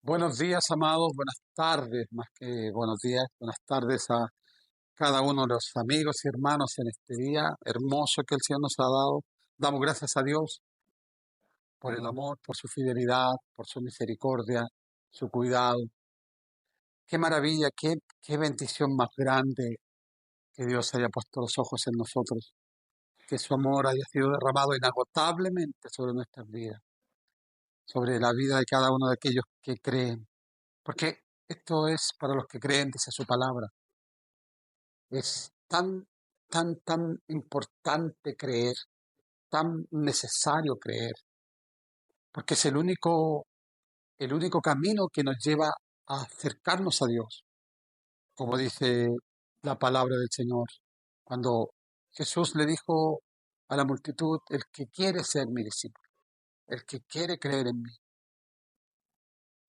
Buenos días, amados, buenas tardes, más que buenos días, buenas tardes a cada uno de los amigos y hermanos en este día hermoso que el Señor nos ha dado. Damos gracias a Dios por el amor, por su fidelidad, por su misericordia, su cuidado. Qué maravilla, qué bendición más grande que Dios haya puesto los ojos en nosotros, que su amor haya sido derramado inagotablemente sobre nuestras vidas, sobre la vida de cada uno de aquellos que creen. Porque esto es para los que creen, dice su palabra. Es tan importante creer, tan necesario creer, porque es el único camino que nos lleva a acercarnos a Dios, como dice la palabra del Señor. Cuando Jesús le dijo a la multitud: el que quiere ser mi discípulo, el que quiere creer en mí,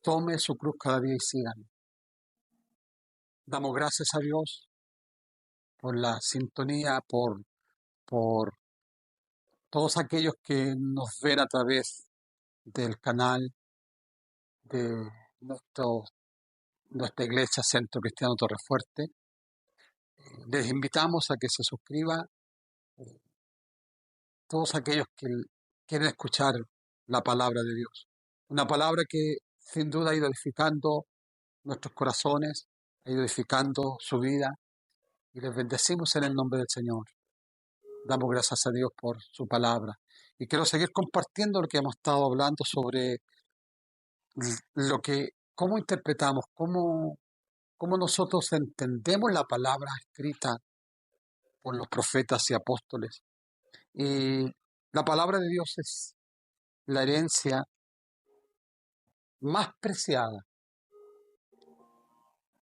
tome su cruz cada día y sígame. Damos gracias a Dios por la sintonía, por todos aquellos que nos ven a través del canal de nuestro, nuestra iglesia Centro Cristiano Torrefuerte. Les invitamos a que se suscriban todos aquellos que quieren escuchar la palabra de Dios. Una palabra que sin duda ha ido edificando nuestros corazones, ha ido edificando su vida, y les bendecimos en el nombre del Señor. Damos gracias a Dios por su palabra. Y quiero seguir compartiendo lo que hemos estado hablando sobre cómo interpretamos, cómo nosotros entendemos la palabra escrita por los profetas y apóstoles. Y la palabra de Dios es la herencia más preciada,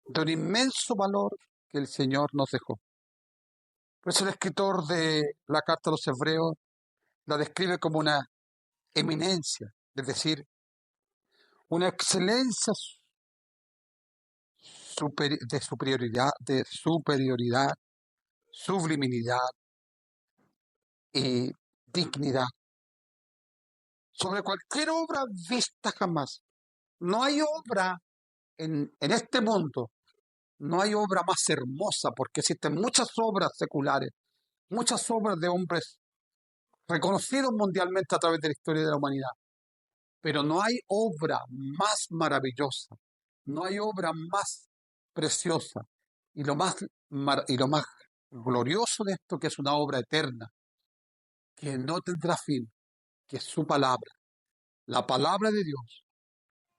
de un inmenso valor que el Señor nos dejó. Por eso el escritor de la carta a los Hebreos la describe como una eminencia, es decir, una excelencia de superioridad, sublimidad y dignidad sobre cualquier obra vista jamás. No hay obra en este mundo, no hay obra más hermosa, porque existen muchas obras seculares, muchas obras de hombres reconocidos mundialmente a través de la historia de la humanidad, pero no hay obra más maravillosa, no hay obra más preciosa, y lo más glorioso de esto, que es una obra eterna, que no tendrá fin, que es su palabra. La palabra de Dios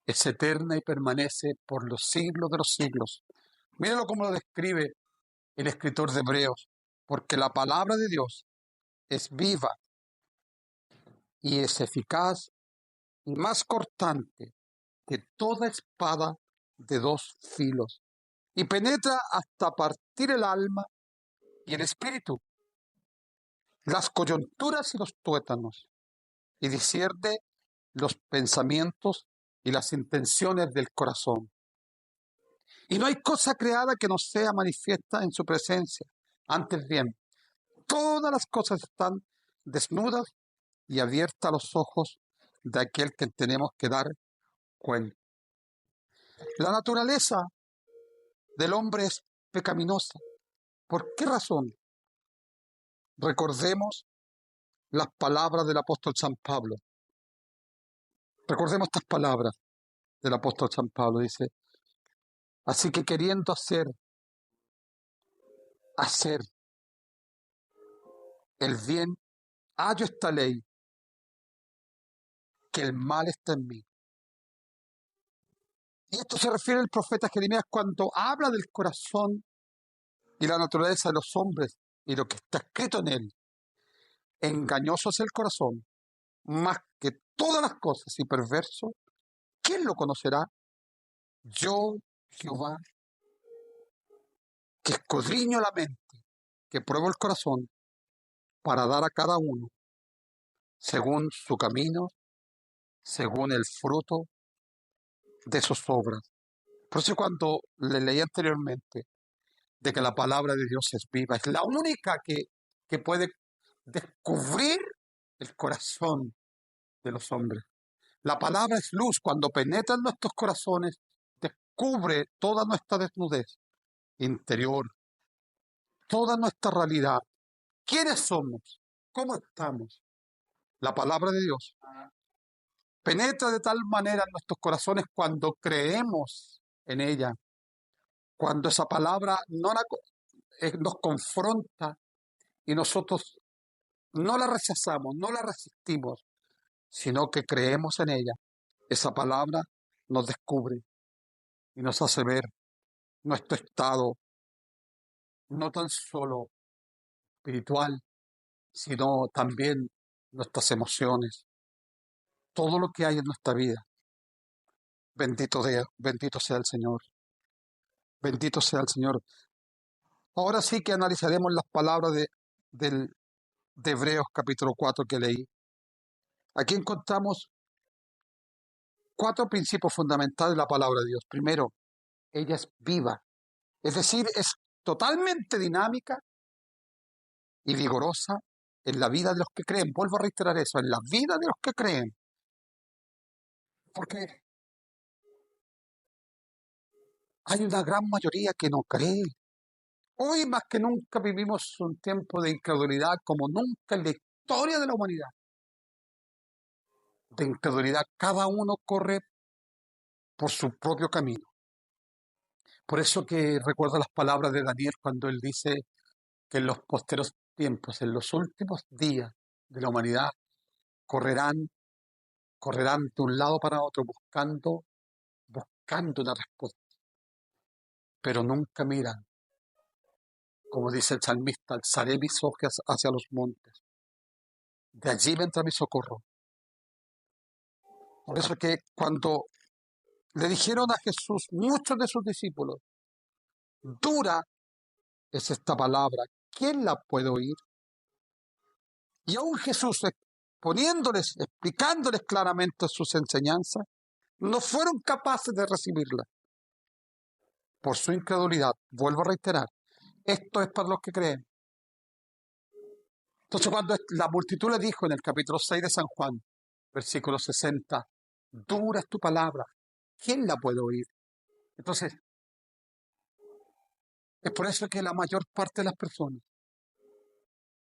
es eterna y permanece por los siglos de los siglos. Mírenlo cómo lo describe el escritor de Hebreos: porque la palabra de Dios es viva y es eficaz y más cortante que toda espada de dos filos, y penetra hasta partir el alma y el espíritu, las coyunturas y los tuétanos, y discierne los pensamientos y las intenciones del corazón. Y no hay cosa creada que no sea manifiesta en su presencia. Antes bien, todas las cosas están desnudas y abiertas a los ojos de aquel que tenemos que dar cuenta. La naturaleza del hombre es pecaminosa. ¿Por qué razón? Recordemos las palabras del apóstol San Pablo. Recordemos estas palabras del apóstol San Pablo. Dice: así que queriendo hacer el bien, hallo esta ley, que el mal está en mí. Y esto se refiere al profeta Jeremías cuando habla del corazón y la naturaleza de los hombres y lo que está escrito en él. Engañoso es el corazón, más que todas las cosas, y perverso. ¿Quién lo conocerá? Yo, Jehová, que escudriño la mente, que pruebo el corazón, para dar a cada uno según su camino, según el fruto de sus obras. Por eso, cuando le leí anteriormente de que la palabra de Dios es viva, es la única que puede descubrir el corazón de los hombres. La palabra es luz. Cuando penetra en nuestros corazones, descubre toda nuestra desnudez interior, toda nuestra realidad. ¿Quiénes somos? ¿Cómo estamos? La palabra de Dios penetra de tal manera en nuestros corazones cuando creemos en ella, cuando esa palabra nos confronta y nosotros no la rechazamos, no la resistimos, sino que creemos en ella. Esa palabra nos descubre y nos hace ver nuestro estado, no tan solo espiritual, sino también nuestras emociones, todo lo que hay en nuestra vida. Bendito sea el Señor, bendito sea el Señor. Ahora sí que analizaremos las palabras de Hebreos capítulo 4 que leí. Aquí encontramos 4 principios fundamentales de la palabra de Dios. Primero, ella es viva, es decir, es totalmente dinámica y vigorosa en la vida de los que creen. Vuelvo a reiterar eso, en la vida de los que creen. Porque hay una gran mayoría que no cree. Hoy más que nunca vivimos un tiempo de incredulidad como nunca en la historia de la humanidad. De incredulidad, cada uno corre por su propio camino. Por eso que recuerdo las palabras de Daniel cuando él dice que en los posteros tiempos, en los últimos días de la humanidad, correrán de un lado para otro buscando una respuesta, pero nunca miran, como dice el salmista, alzaré mis ojos hacia los montes, de allí vendrá mi socorro. Por eso que cuando le dijeron a Jesús, muchos de sus discípulos, dura es esta palabra, ¿quién la puede oír? Y aún Jesús, explicándoles claramente sus enseñanzas, no fueron capaces de recibirla por su incredulidad. Vuelvo a reiterar, esto es para los que creen. Entonces cuando la multitud le dijo en el capítulo 6 de San Juan, versículo 60, dura es tu palabra, ¿quién la puede oír? Entonces, es por eso que la mayor parte de las personas,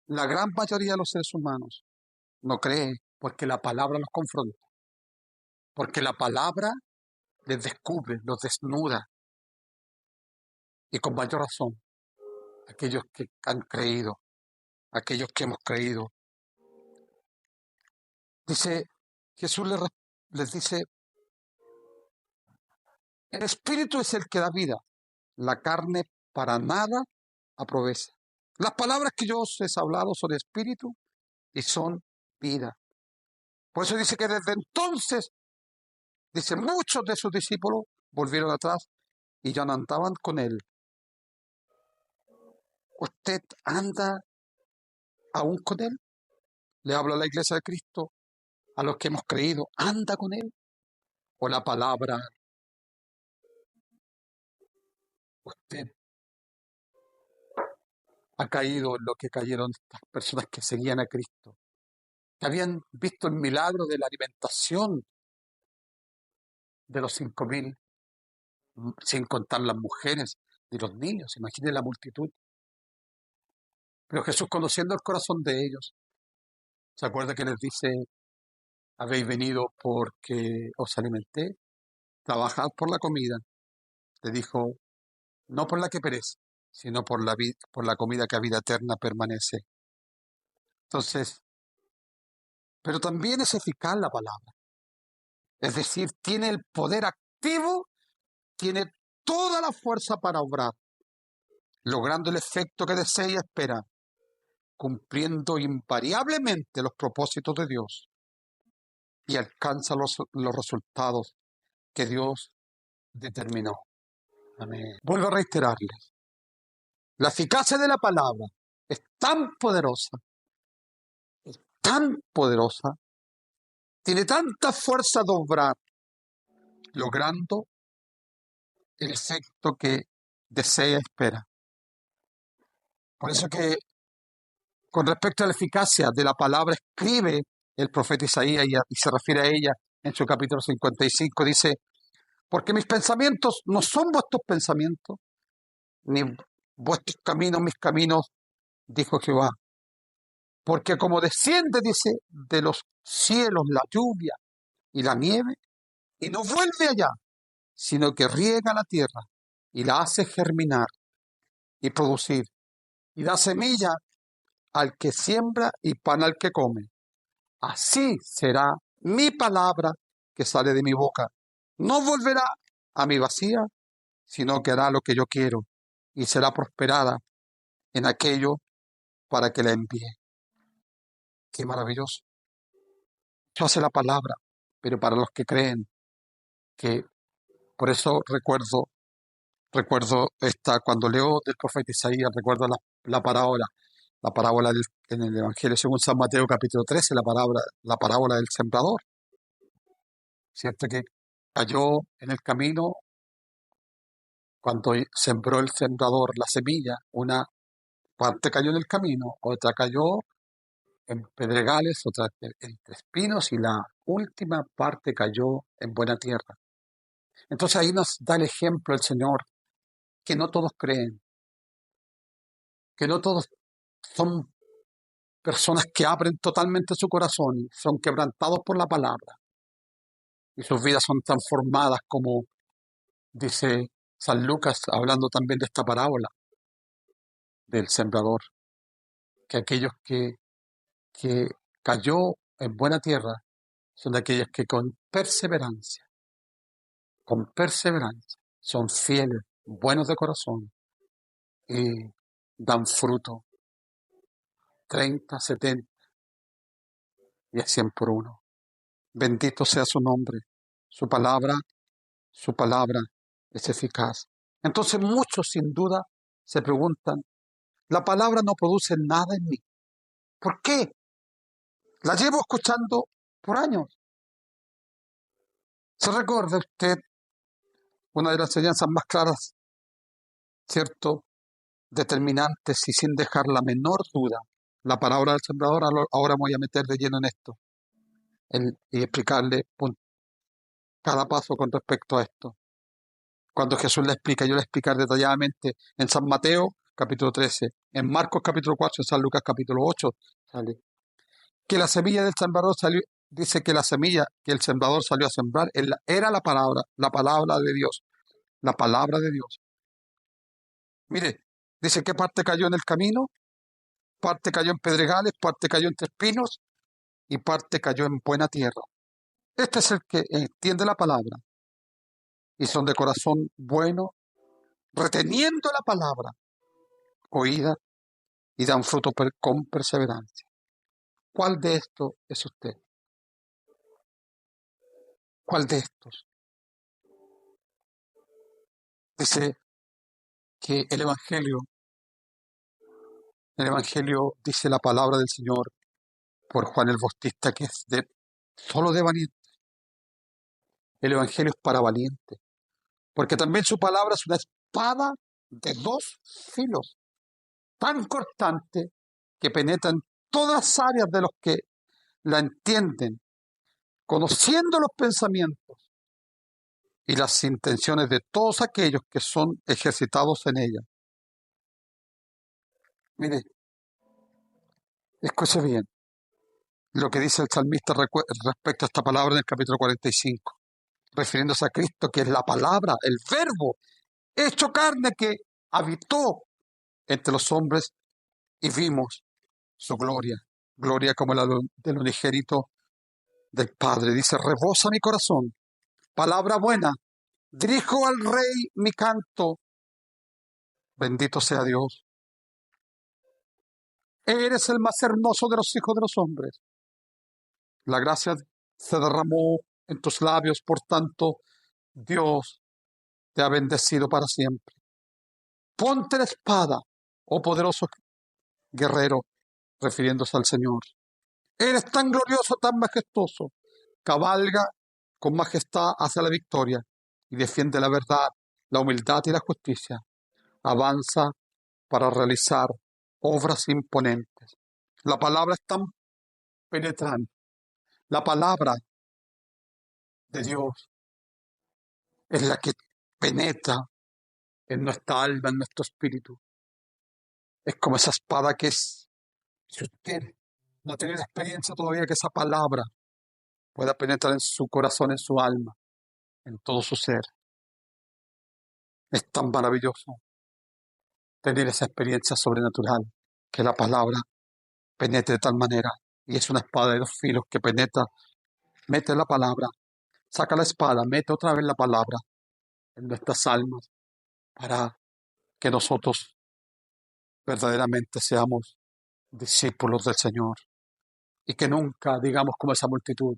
la gran mayoría de los seres humanos, no cree porque la palabra los confronta, porque la palabra les descubre, los desnuda, y con mayor razón, aquellos que han creído, aquellos que hemos creído. Dice, Jesús les dice, el espíritu es el que da vida, la carne para nada aprovecha. Las palabras que yo os he hablado son espíritu y son vida. Por eso dice que desde entonces, dice, muchos de sus discípulos volvieron atrás y ya no andaban con él. ¿Usted anda aún con él? Le hablo a la iglesia de Cristo, a los que hemos creído, ¿anda con él? ¿O la palabra? Usted ha caído en lo que cayeron estas personas que seguían a Cristo, que habían visto el milagro de la alimentación de los 5.000, sin contar las mujeres y los niños. Imaginen la multitud. Pero Jesús, conociendo el corazón de ellos, ¿se acuerda que les dice, habéis venido porque os alimenté? Trabajad por la comida. Le dijo, no por la que perece, sino por la comida que a vida eterna permanece. Entonces, pero también es eficaz la palabra. Es decir, tiene el poder activo, tiene toda la fuerza para obrar, logrando el efecto que desea y espera, cumpliendo invariablemente los propósitos de Dios y alcanza los resultados que Dios determinó. Amén. Vuelvo a reiterarles, la eficacia de la palabra es tan poderosa, tiene tanta fuerza de obrar, logrando el efecto que desea y espera. Por eso que con respecto a la eficacia de la palabra, escribe el profeta Isaías y se refiere a ella en su capítulo 55, dice, porque mis pensamientos no son vuestros pensamientos, ni vuestros caminos mis caminos, dijo Jehová. Porque como desciende, dice, de los cielos la lluvia y la nieve, y no vuelve allá, sino que riega la tierra y la hace germinar y producir, y da semilla al que siembra y pan al que come. Así será mi palabra que sale de mi boca. No volverá a mi vacía, sino que hará lo que yo quiero y será prosperada en aquello para que la envíe. Qué maravilloso. Eso hace la palabra, pero para los que creen, que por eso recuerdo cuando leo del profeta Isaías, recuerdo la parábola en el Evangelio según San Mateo capítulo 13, la parábola del sembrador, ¿cierto? Que cayó en el camino cuando sembró el sembrador la semilla, una parte cayó en el camino, otra cayó en pedregales, otra entre espinos y la última parte cayó en buena tierra. Entonces ahí nos da el ejemplo el Señor, que no todos creen, que no todos son personas que abren totalmente su corazón y son quebrantados por la palabra y sus vidas son transformadas, como dice San Lucas, hablando también de esta parábola del sembrador, que aquellos que cayó en buena tierra son aquellos que con perseverancia, son fieles, buenos de corazón y dan fruto 30, 70 y a 100 por uno. Bendito sea su nombre. Su palabra, su palabra es eficaz. Entonces muchos sin duda se preguntan, la palabra no produce nada en mí. ¿Por qué? La llevo escuchando por años. ¿Se recuerda usted una de las enseñanzas más claras, cierto, determinantes y sin dejar la menor duda? La palabra del sembrador, ahora me voy a meter de lleno en esto y explicarle cada paso con respecto a esto. Cuando Jesús le explica, yo le explicar detalladamente en San Mateo capítulo 13, en Marcos capítulo 4, en San Lucas capítulo 8, sale que la semilla del sembrador salió, dice que la semilla que el sembrador salió a sembrar era la palabra de Dios, la palabra de Dios. Mire, dice que parte cayó en el camino, parte cayó en pedregales, parte cayó entre espinos y parte cayó en buena tierra. Este es el que entiende la palabra y son de corazón bueno, reteniendo la palabra oída y dan fruto con perseverancia. ¿Cuál de estos es usted? ¿Cuál de estos? Dice que el Evangelio dice la palabra del Señor por Juan el Bautista, que es solo de valiente. El Evangelio es para valientes, porque también su palabra es una espada de dos filos, tan cortante que penetra en todas las áreas de los que la entienden, conociendo los pensamientos y las intenciones de todos aquellos que son ejercitados en ella. Mire, escuche bien lo que dice el salmista respecto a esta palabra en el capítulo 45, refiriéndose a Cristo, que es la palabra, el verbo, hecho carne que habitó entre los hombres y vimos su gloria, gloria como la del unigénito del Padre. Dice, rebosa mi corazón, palabra buena, dirijo al Rey mi canto, bendito sea Dios. Eres el más hermoso de los hijos de los hombres. La gracia se derramó en tus labios, por tanto, Dios te ha bendecido para siempre. Ponte la espada, oh poderoso guerrero, refiriéndose al Señor. Eres tan glorioso, tan majestuoso. Cabalga con majestad hacia la victoria y defiende la verdad, la humildad y la justicia. Avanza para realizar obras imponentes. La palabra es tan penetrante. La palabra de Dios es la que penetra en nuestra alma, en nuestro espíritu. Es como esa espada que es, si usted no tiene la experiencia todavía que esa palabra pueda penetrar en su corazón, en su alma, en todo su ser. Es tan maravilloso tener esa experiencia sobrenatural, que la palabra penetre de tal manera. Y es una espada de dos filos que penetra, mete la palabra, saca la espada, mete otra vez la palabra en nuestras almas para que nosotros verdaderamente seamos discípulos del Señor y que nunca digamos como esa multitud,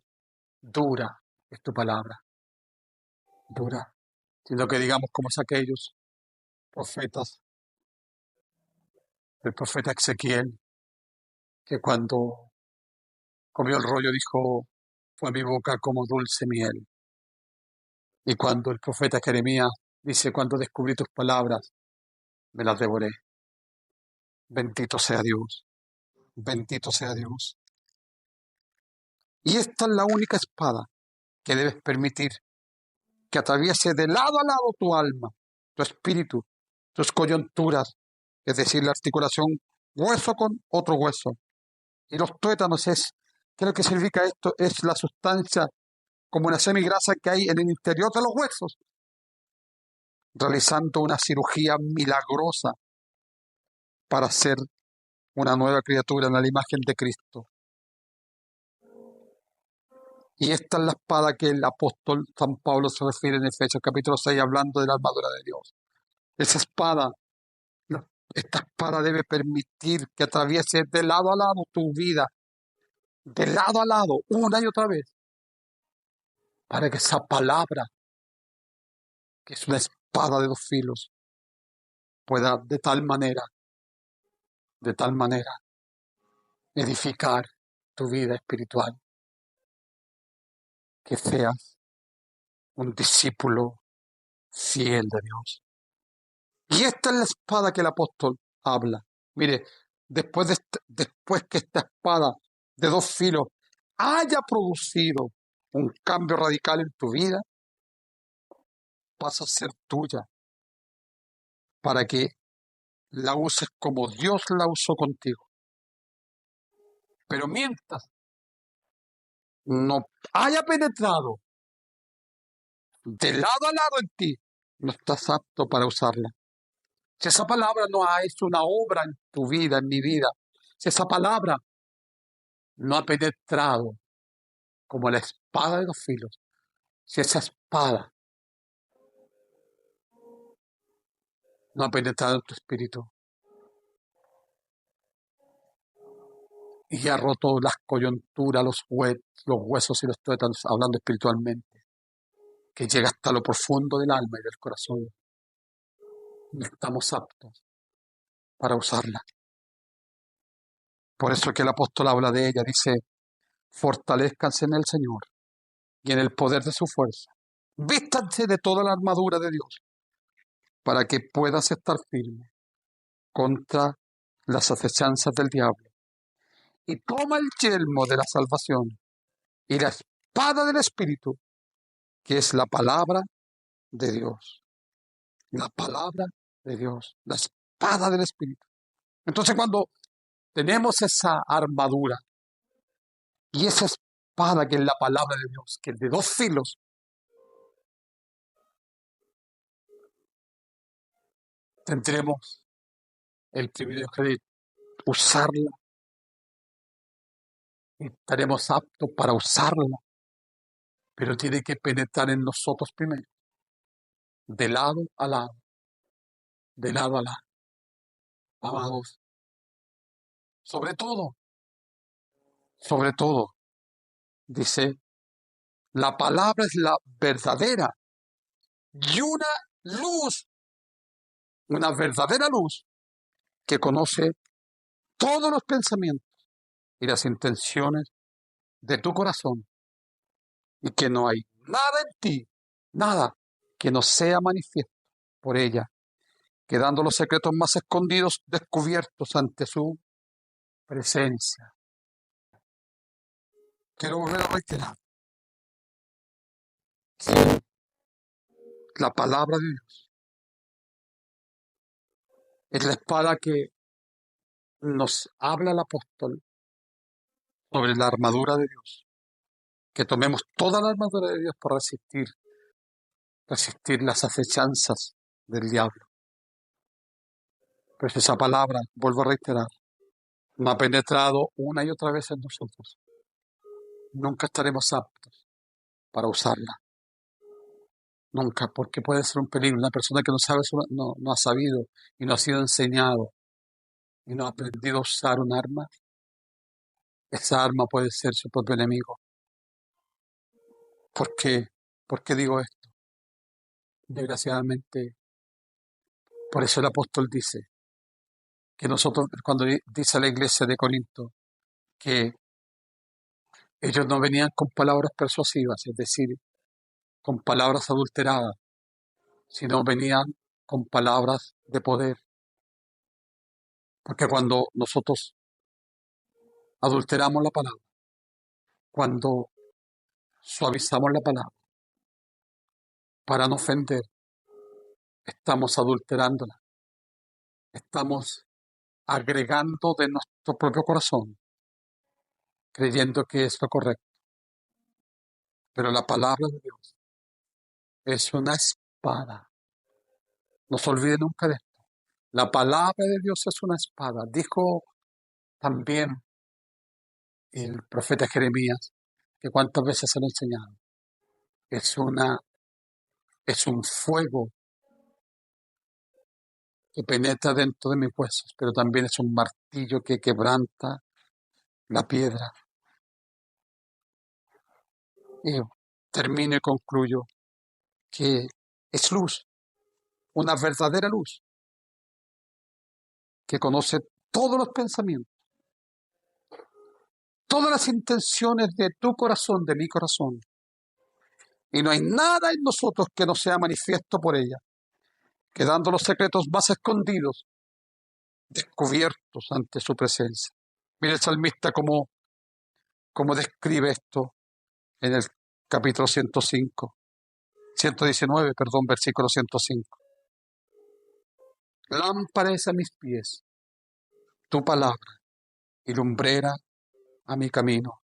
dura es tu palabra, dura, sino que digamos como es aquellos profetas, el profeta Ezequiel, que cuando comió el rollo dijo, fue mi boca como dulce miel. Y cuando el profeta Jeremías dice, cuando descubrí tus palabras, me las devoré. Bendito sea Dios, bendito sea Dios. Y esta es la única espada que debes permitir que atraviese de lado a lado tu alma, tu espíritu, tus coyunturas, es decir, la articulación hueso con otro hueso. Y los tuétanos es, ¿qué es lo que significa esto? Es la sustancia como una semigrasa que hay en el interior de los huesos, realizando una cirugía milagrosa para ser una nueva criatura en la imagen de Cristo. Y esta es la espada que el apóstol San Pablo se refiere en Efesios capítulo 6, hablando de la armadura de Dios. Esa espada, esta espada debe permitir que atraviese de lado a lado tu vida, de lado a lado, una y otra vez, para que esa palabra, que es una espada de dos filos, pueda de tal manera, edificar tu vida espiritual, que seas un discípulo fiel de Dios. Y esta es la espada que el apóstol habla. Mire, después que esta espada de dos filos haya producido un cambio radical en tu vida, pasa a ser tuya para que la uses como Dios la usó contigo. Pero mientras no haya penetrado de lado a lado en ti, no estás apto para usarla. Si esa palabra no ha hecho una obra en tu vida, en mi vida, si esa palabra no ha penetrado como la espada de dos filos, si esa espada no ha penetrado en tu espíritu y ha roto las coyunturas, los huesos y los tuétanos, hablando espiritualmente, que llega hasta lo profundo del alma y del corazón, no estamos aptos para usarla. Por eso que el apóstol habla de ella, dice, fortalezcanse en el Señor y en el poder de su fuerza. Vístanse de toda la armadura de Dios para que puedas estar firme contra las acechanzas del diablo. Y toma el yelmo de la salvación y la espada del Espíritu, que es la palabra de Dios. La palabra de Dios, la espada del Espíritu. Entonces cuando tenemos esa armadura y esa espada que es la palabra de Dios, que es de dos filos, tendremos el privilegio de usarla y estaremos aptos para usarla, pero tiene que penetrar en nosotros primero, de lado a lado, de lado a lado. Amados, sobre todo, dice, la palabra es la verdadera y una verdadera luz que conoce todos los pensamientos y las intenciones de tu corazón y que no hay nada en ti, nada que no sea manifiesto por ella, quedando los secretos más escondidos descubiertos ante su presencia. Quiero volver a reiterar, La palabra de Dios es la espada que nos habla el apóstol sobre la armadura de Dios. Que tomemos toda la armadura de Dios para resistir las acechanzas del diablo. Pues esa palabra, vuelvo a reiterar, me ha penetrado una y otra vez en nosotros. Nunca estaremos aptos para usarla. Nunca, porque puede ser un peligro. Una persona que no sabe, no ha sabido y no ha sido enseñado y no ha aprendido a usar un arma, esa arma puede ser su propio enemigo. ¿Por qué? ¿Por qué digo esto? Desgraciadamente, por eso el apóstol dice que nosotros, cuando dice a la iglesia de Corinto que ellos no venían con palabras persuasivas, es decir, con palabras adulteradas, sino venían con palabras de poder. Porque cuando nosotros adulteramos la palabra, cuando suavizamos la palabra para no ofender, estamos adulterándola, estamos agregando de nuestro propio corazón, creyendo que es lo correcto. Pero la palabra de Dios es una espada. No se olvide nunca de esto. La palabra de Dios es una espada. Dijo también el profeta Jeremías, que cuántas veces se lo he enseñado. Es un fuego que penetra dentro de mis huesos, pero también es un martillo que quebranta la piedra. Y termino y concluyo que es luz, una verdadera luz, que conoce todos los pensamientos, todas las intenciones de tu corazón, de mi corazón. Y no hay nada en nosotros que no sea manifiesto por ella, quedando los secretos más escondidos, descubiertos ante su presencia. Mira el salmista cómo describe esto en el capítulo 119, versículo 105. Lámpara es a mis pies tu palabra y lumbrera a mi camino.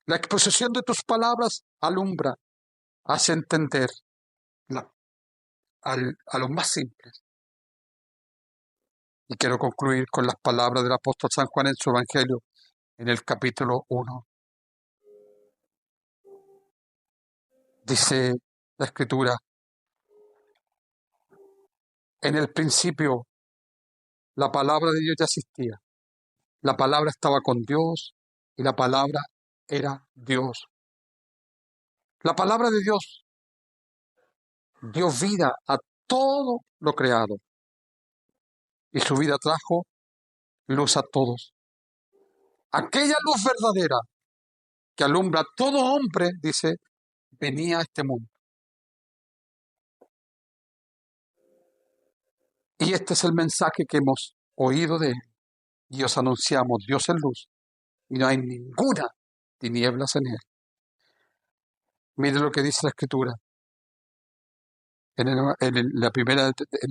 La exposición de tus palabras alumbra, hace entender la- a los más simples. Y quiero concluir con las palabras del apóstol San Juan en su Evangelio, en el capítulo 1. Dice la Escritura, en el principio la palabra de Dios ya existía. La palabra estaba con Dios y la palabra era Dios. La palabra de Dios dio vida a todo lo creado y su vida trajo luz a todos. Aquella luz verdadera que alumbra a todo hombre, dice, venía a este mundo. Y este es el mensaje que hemos oído de él. Y os anunciamos, Dios es luz y no hay ninguna tinieblas en él. Mire lo que dice la Escritura en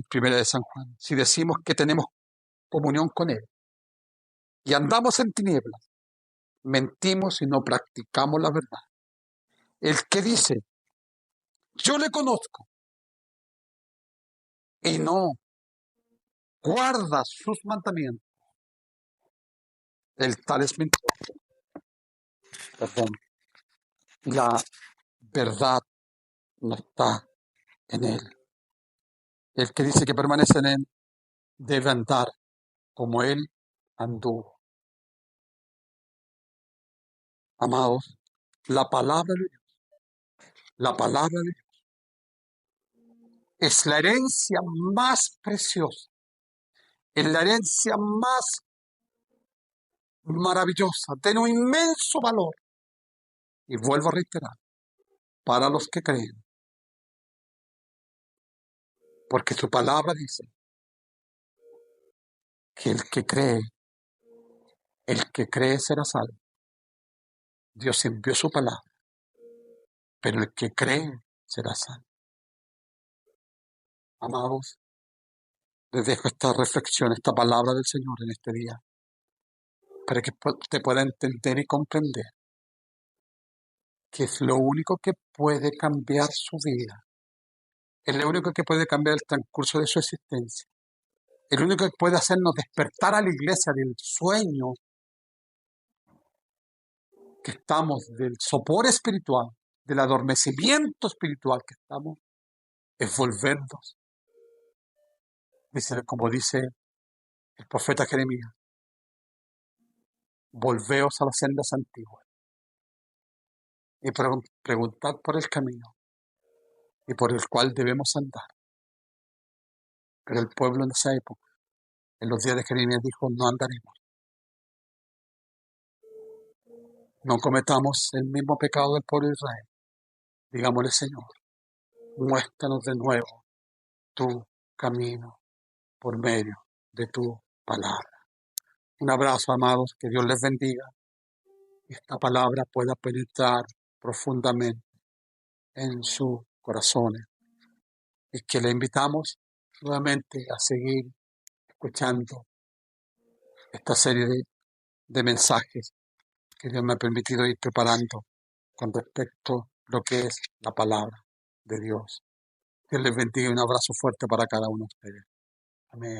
primera de San Juan. Si decimos que tenemos comunión con él y andamos en tinieblas, mentimos y no practicamos la verdad. El que dice, yo le conozco y no guarda sus mandamientos, el tal es mentiroso. Perdón. La verdad no está en él. El que dice que permanece en él debe andar como él anduvo. Amados, la palabra de Dios es la herencia más preciosa, es la herencia más maravillosa, tiene un inmenso valor. Y vuelvo a reiterar, para los que creen, porque su palabra dice que el que cree será salvo. Dios envió su palabra, pero el que cree será salvo. Amados, les dejo esta reflexión, esta palabra del Señor en este día, para que usted pueda entender y comprender que es lo único que puede cambiar su vida, es lo único que puede cambiar el transcurso de su existencia, el único que puede hacernos despertar a la iglesia del sueño que estamos, del sopor espiritual, del adormecimiento espiritual que estamos, es volvernos, como dice el profeta Jeremías, volveos a las sendas antiguas y preguntad por el camino y por el cual debemos andar. Pero el pueblo en esa época, en los días de Jeremías, dijo, no andaremos, no cometamos el mismo pecado del pueblo de Israel. Digámosle, Señor, muéstranos de nuevo tu camino por medio de tu palabra. Un abrazo, amados, que Dios les bendiga y esta palabra pueda penetrar profundamente en sus corazones y que le invitamos nuevamente a seguir escuchando esta serie de mensajes que Dios me ha permitido ir preparando con respecto a lo que es la palabra de Dios. Dios les bendiga y un abrazo fuerte para cada uno de ustedes. Amén.